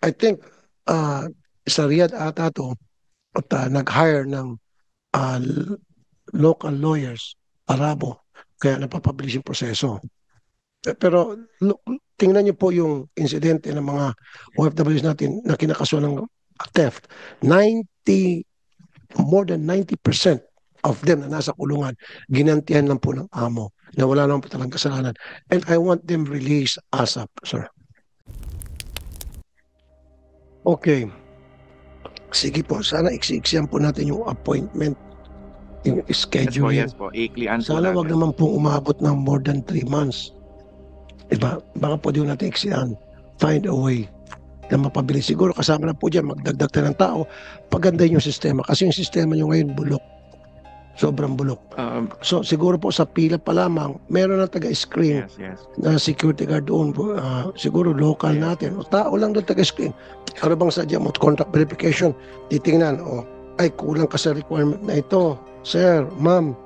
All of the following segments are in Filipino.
I think sa Riyadh ata to at nag-hire ng ah, l- local lawyers, Arabo, kaya napapabilis yung proseso. Pero tingnan niyo po yung insidente ng mga OFWs natin na kinakasuhan ng theft. 90, more than 90% of them na nasa kulungan, ginantihan lang po ng amo na wala naman po talagang kasalanan. And I want them released ASAP, sir. Okay. Sige po, sana iksi-iksiyan po natin yung appointment, yung scheduling. Yes po. Iklian po Sana wag natin. naman pong umabot ng more than 3 months. Diba? Baka pwede natin iksiyan. Find a way na mapabilis. Siguro kasama na po dyan, magdagdag tayo ng tao, pagandahin yung sistema. Kasi yung sistema nyo ngayon bulok. Sobrang bulok. So siguro po sa pila pa lamang, meron na taga-screen Yes. na security guard doon. Siguro local Yes. natin. O tao lang doon taga-screen. Ano bang sadya mo? Contract verification. Titingnan. Ay kulang ka sa requirement na ito. Sir, ma'am.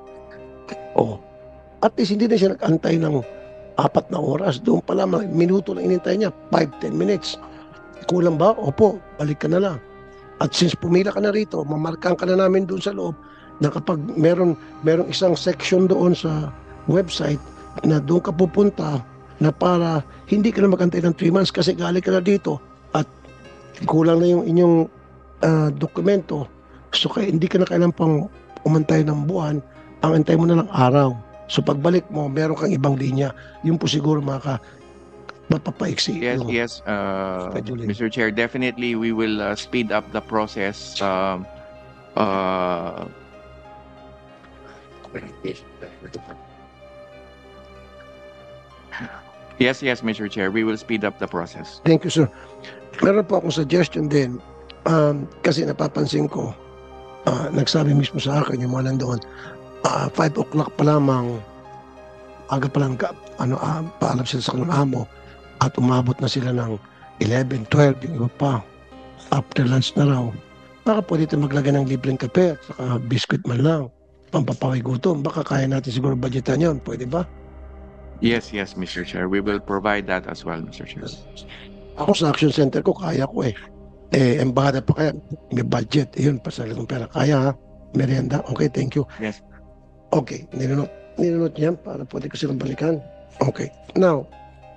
At least hindi na siya nag-antay ng 4 na oras. Doon pa lamang, minuto na inintay niya. 5-10 minutes. Kulang ba? Opo, balik ka na lang. At since pumila ka na rito, mamarkahan ka na namin doon sa loob na kapag merong isang section doon sa website na doon ka pupunta na para hindi ka na magantay ng 3 months kasi galing ka na dito at kulang na yung inyong dokumento. So kaya hindi ka na kailangan pang umantay ng buwan, ang antay mo na lang araw. So pagbalik mo, meron kang ibang linya. Yun po siguro mapapaiksi yung Yes, scheduling. Mr. Chair, definitely we will speed up the process. Yes, Mr. Chair, we will speed up the process. Thank you, sir. Meron po akong suggestion din. Kasi napapansin ko, nagsabi mismo sa akin yung mga nandoon, 5 o'clock pa lamang, aga pa lang, paalam sila sa kanilang amo at umabot na sila ng 11, 12, yung iba pa. After lunch na raw. Baka pwede tayo maglagay ng libreng kape at saka biscuit man lang. Pampapaway gutom. Baka kaya natin siguro budgetan yun. Pwede ba? Yes, Mr. Chair, we will provide that as well, Mr. Chair. Ako sa action center ko, kaya ko eh. Embahada pa kaya, may budget. Yun, pasali kong pera. Kaya ha, merienda. Okay, thank you. Yes. Okay, ninunot niyan para pwede ko silang balikan. Okay. Now,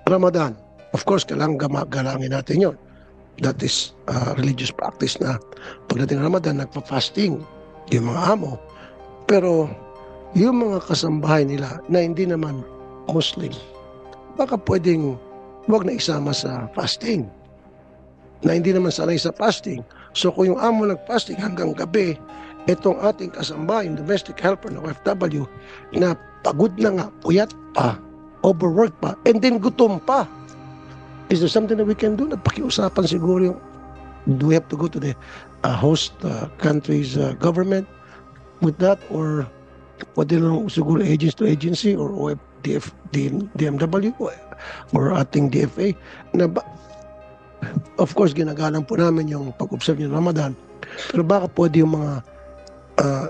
Ramadan. Of course, kailangan galangin natin yon. That is religious practice na pagdating ng Ramadan, nagpa-fasting yung mga amo. Pero yung mga kasambahay nila na hindi naman Muslim, baka pwedeng wag na isama sa fasting. Na hindi naman sanay sa fasting. So kung yung amo nag-fasting hanggang gabi, itong ating kasambahay, domestic helper na OFW, na pagod na nga, puyat pa, overworked pa, and then gutom pa. Is there something that we can do? Napakiusapan siguro yung, do we have to go to the host country's government with that? Or pwede lang siguro agency to agency or DMW or ating DFA na of course ginagalang po namin yung pag-observe ng Ramadan, pero baka pwede yung mga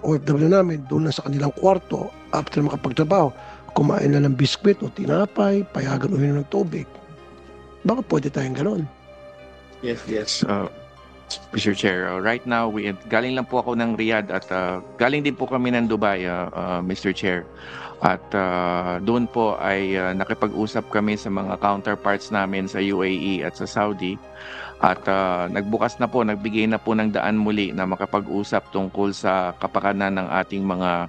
OFW namin doon lang sa kanilang kwarto after makapagtrabaho kumain na ng biskwit o tinapay, payagan uminom ng tubig. Baka pwede tayong gano'n. Yes. Mr. Chair, right now, galing lang po ako ng Riyadh at galing din po kami ng Dubai, Mr. Chair. At doon po ay nakipag-usap kami sa mga counterparts namin sa UAE at sa Saudi. At nagbigay na po ng daan muli na makapag-usap tungkol sa kapakanan ng ating mga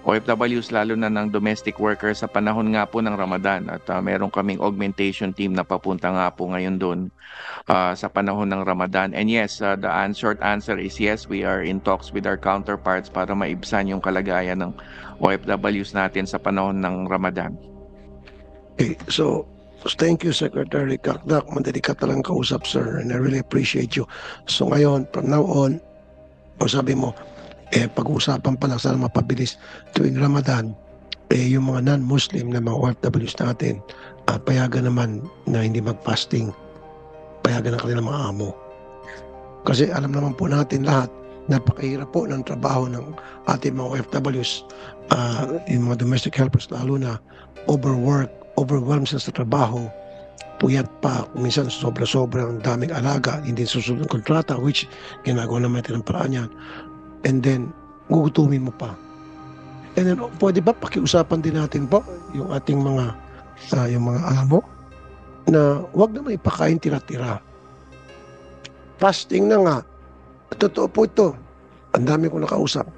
OFWs, lalo na ng domestic workers sa panahon nga po ng Ramadan. At meron kaming augmentation team na papunta nga po ngayon doon sa panahon ng Ramadan. And yes, the short answer is yes, we are in talks with our counterparts para maibsan yung kalagayan ng OFWs natin sa panahon ng Ramadan. Okay, so thank you, Secretary Kakdak. Madali ka talang kausap, sir, and I really appreciate you. So ngayon, from now on, sabi mo, pag-uusapan pa lang sana mapabilis tuwing Ramadan, yung mga non-Muslim na mga OFWs natin, payagan naman na hindi mag-fasting, payagan ng kanilang mga amo. Kasi alam naman po natin lahat, napakahirap po ng trabaho ng ating mga OFWs, yung mga domestic helpers lalo na overwork, overwhelmed sila sa trabaho, puyat pa, minsan sobra-sobrang daming alaga, hindi susunod ng kontrata, which ginagawa naman natin ng paraan yan. And then, gugutumin mo pa. And then, pwede ba pakiusapan din natin po yung ating yung mga amo na wag naman ipakain tira-tira. Fasting na nga. Totoo po ito. Ang dami ko nakausap.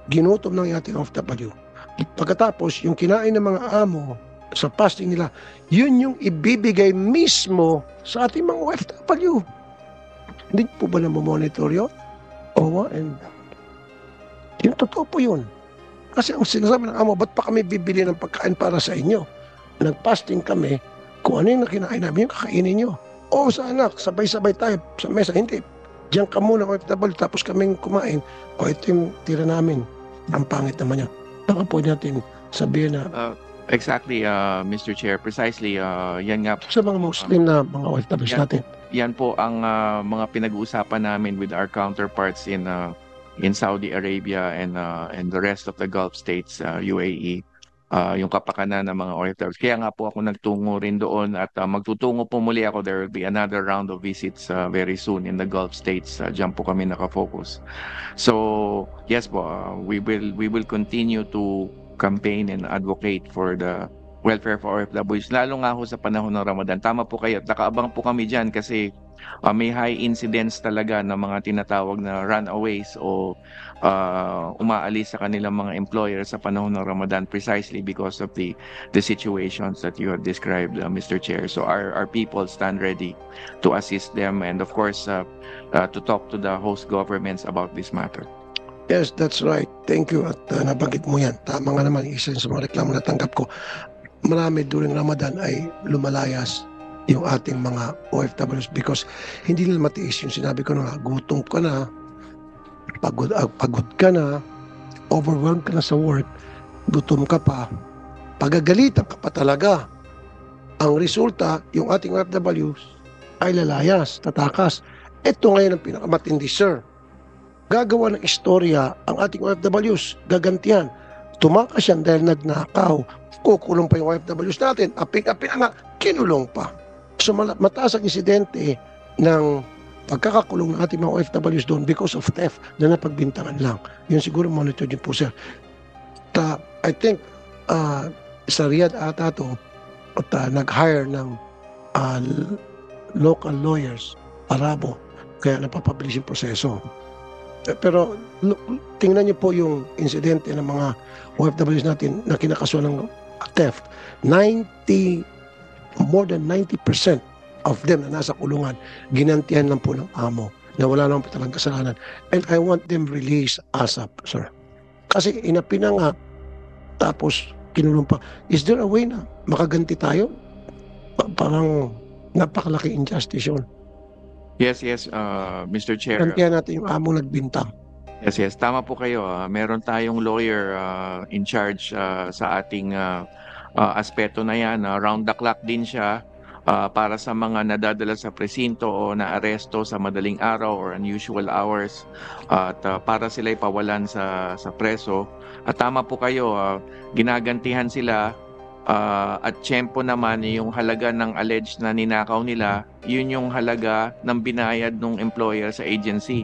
Ginutom ng ating OFW. Pagkatapos, yung kinain ng mga amo sa fasting nila, yun yung ibibigay mismo sa ating mga OFW. Hindi po ba na-monitor yun? OWA and yung totoo po yun. Kasi ang sinasabi ng amo, ba't pa kami bibili ng pagkain para sa inyo? Nag-fasting kami, kung ano yung nakinain namin, yung kakainin nyo. Oo, sa anak, sabay-sabay tayo sa mesa. Hindi, diyan ka muna OFW, tapos kaming kumain. O ito yung tira namin. Ang pangit naman yan. Baka po natin sabihin na Exactly, Mr. Chair. Precisely, yan nga po. sa mga Muslim na mga OFWs natin. Yan po ang mga pinag-uusapan namin with our counterparts in Saudi Arabia and the rest of the Gulf states, UAE, yung kapakanan ng mga OFWs. Kaya nga po ako nagtungo rin doon at magtutungo po muli ako. There will be another round of visits very soon in the Gulf states. Diyan po kami nakafocus. So, yes po, we will continue to campaign and advocate for the welfare for OFWs, lalo nga ho sa panahon ng Ramadan. Tama po kayo, nakaabang po kami dyan kasi may high incidence talaga ng mga tinatawag na runaways o umaalis sa kanilang mga employers sa panahon ng Ramadan precisely because of the situations that you have described, Mr. Chair. So our people stand ready to assist them and of course to talk to the host governments about this matter. Yes, that's right. Thank you. At nabanggit mo yan. Tama nga naman, isa sa mga reklamo na tanggap ko. Marami during Ramadan ay lumalayas yung ating mga OFWs because hindi nila matiis yung sinabi ko na gutom ka na, pagod ka na, overwhelmed ka na sa work, gutom ka pa, pagagalitan ka pa talaga. Ang resulta, yung ating OFWs ay lalayas, tatakas. Ito ngayon ang pinakamatindi, sir. Gagawa ng istorya ang ating OFWs, gagantihan. Tumakas yan dahil nagnakaw. Kukulong pa yung OFWs natin. Aping-api na nga, kinulong pa. So mataas ang insidente ng pagkakakulong ng ating mga OFWs doon because of theft na napagbintangan lang. Yun siguro monitor din po, sir. I think sa Riyadh ata to at nag-hire ng local lawyers, Arabo, kaya napapabilis yung proseso. Pero tingnan niyo po yung insidente ng mga OFWs natin na kinakasuhan ng theft. More than 90% of them na nasa kulungan, ginantihan lang po ng amo na wala naman po talagang kasalanan. And I want them released ASAP, sir. Kasi inapi na nga, tapos kinulong pa. Is there a way na makaganti tayo? Parang napakalaki injustice yun. Yes, Mr. Chair. Gantihan natin yung amo nagbintang. Yes, tama po kayo. Meron tayong lawyer in charge sa ating aspeto na yan. Round the clock din siya para sa mga nadadala sa presinto o naaresto sa madaling araw or unusual hours at para sila'y pawalan sa preso. At tama po kayo, ginagantihan sila at tiyempo naman yung halaga ng alleged na ninakaw nila, yun yung halaga ng binayad ng employer sa agency.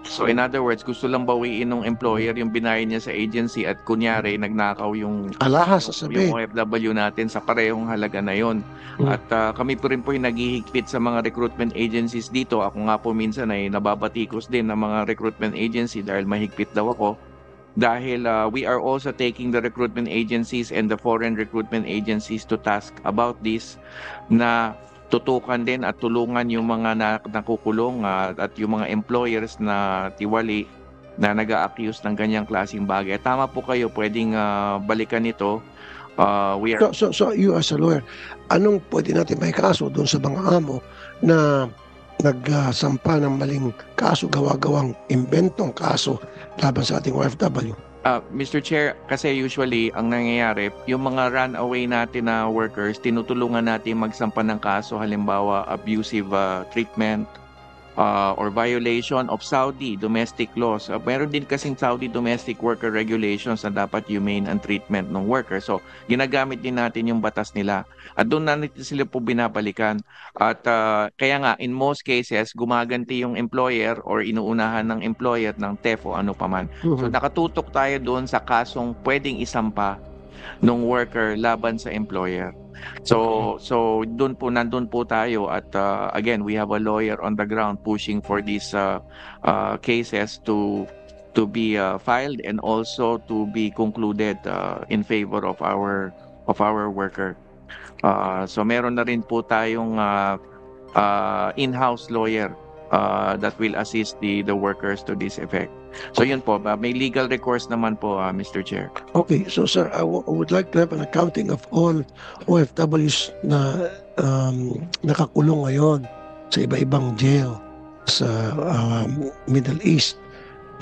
So in other words, gusto lang bawiin ng employer yung binayad niya sa agency at kunyari nagnakaw yung alahas sasabihin. Yung OFW natin sa parehong halaga na yon. At kami po rin po yung naghihigpit sa mga recruitment agencies dito. Ako nga po minsan ay nababatikos din ng mga recruitment agency dahil mahigpit daw ako. Dahil we are also taking the recruitment agencies and the foreign recruitment agencies to task about this na tutukan din at tulungan yung mga nakukulong at yung mga employers na tiwali na nag-a-accuse ng ganyang klaseng bagay. Tama po kayo, pwedeng balikan ito. So you as a lawyer, anong pwede natin may kaso doon sa mga amo na nagsampa ng maling kaso, gawa-gawang inventong kaso laban sa ating OFW? Mr. Chair, kasi usually ang nangyayari, yung mga runaway natin na workers, tinutulungan natin magsampa ng kaso, halimbawa abusive treatment or violation of Saudi domestic laws. Meron din kasing Saudi domestic worker regulations na dapat humane ang treatment ng worker. So, ginagamit din natin yung batas nila. At doon natin sila po binabalikan. At kaya nga, in most cases, gumaganti yung employer or inuunahan ng employer ng theft o ano paman. So, nakatutok tayo doon sa kasong pwedeng isampa ng worker laban sa employer. So nandun po tayo at again, we have a lawyer on the ground pushing for these cases to be filed and also to be concluded in favor of our worker. So meron na rin po tayong in-house lawyer that will assist the workers to this effect. So yun po, may legal recourse naman po, Mr. Chair. Okay, so sir, I would like to have an accounting of all OFWs na nakakulong ngayon sa iba-ibang jail sa Middle East.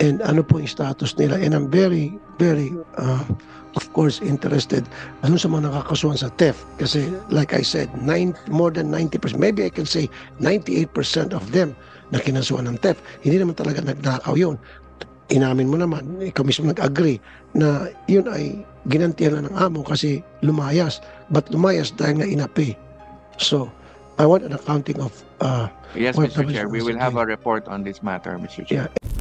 And ano po yung status nila. And I'm very, very, of course, interested ano sa mga nakakasuhan sa theft. Kasi like I said, more than 90%, maybe I can say 98% of them na kinasuhan ng theft. Hindi naman talaga nagnakaw yun. Inamin mo naman, ikaw mismo nag-agree na yun ay ginantihan na ng amo kasi lumayas. But lumayas dahil nga inapi. So, I want an accounting of Yes, Mr. OFWs Chair, we will sa have jail. a report on this matter, Mr. Chair. Yeah.